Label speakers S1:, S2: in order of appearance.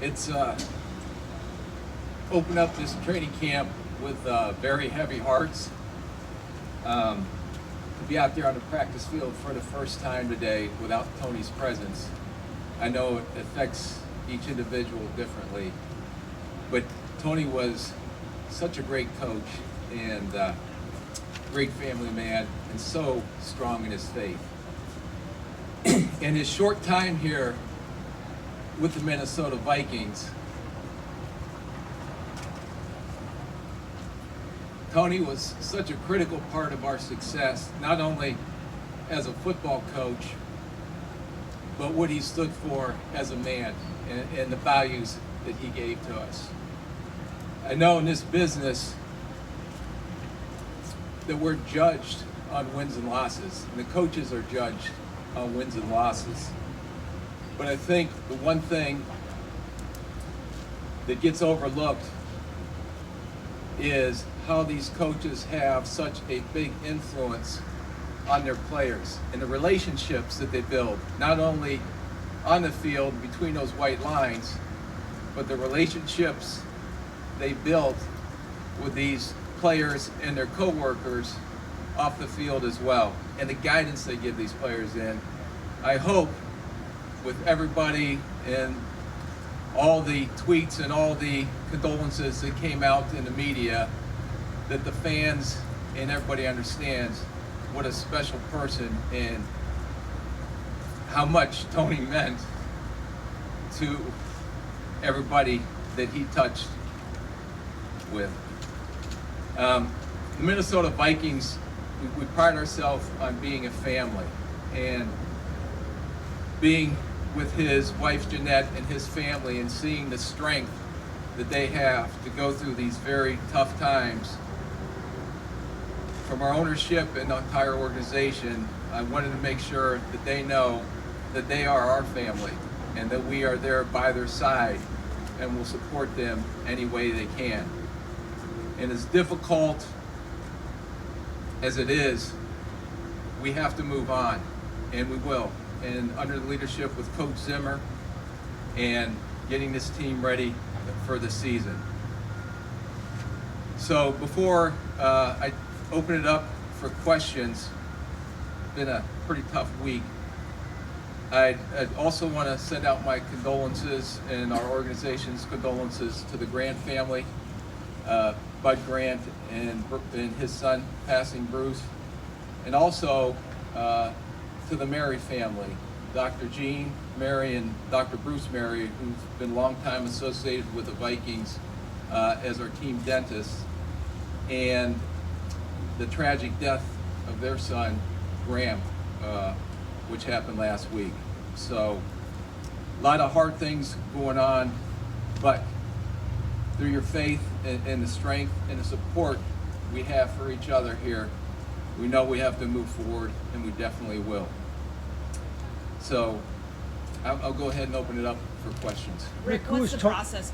S1: It's opened up this training camp with very heavy hearts. To be out there on the practice field for the first time today without Tony's presence, I know it affects each individual differently, but Tony was such a great coach and great family man and so strong in his faith. In his short time here with the Minnesota Vikings, Tony was such a critical part of our success, not only as a football coach, but what he stood for as a man and the values that he gave to us. I know in this business that we're judged on wins and losses, and the coaches are judged on wins and losses. But I think the one thing that gets overlooked is how these coaches have such a big influence on their players and the relationships that they build, not only on the field between those white lines, but the relationships they built with these players and their coworkers off the field as well, and the guidance they give these players in. I hope with everybody and all the tweets and all the condolences that came out in the media, that the fans and everybody understands what a special person and how much Tony meant to everybody that he touched with. The Minnesota Vikings, we pride ourselves on being a family, and being with his wife Jeanette and his family and seeing the strength that they have to go through these very tough times. From our ownership and the entire organization, I wanted to make sure that they know that they are our family and that we are there by their side and will support them any way they can. And as difficult as it is, we have to move on, and we will. And under the leadership with Coach Zimmer and getting this team ready for the season. So before I open it up for questions, it's been a pretty tough week. I'd also want to send out my condolences and our organization's condolences to the Grant family, Bud Grant and his son passing, Bruce, and also to the Mary family, Dr. Jean Mary and Dr. Bruce Mary, who've been long time associated with the Vikings as our team dentist, and the tragic death of their son, Graham, which happened last week. So a lot of hard things going on, but through your faith and the strength and the support we have for each other here, we know we have to move forward, and we definitely will. So I'll go ahead and open it up for questions.
S2: Rick, what's the process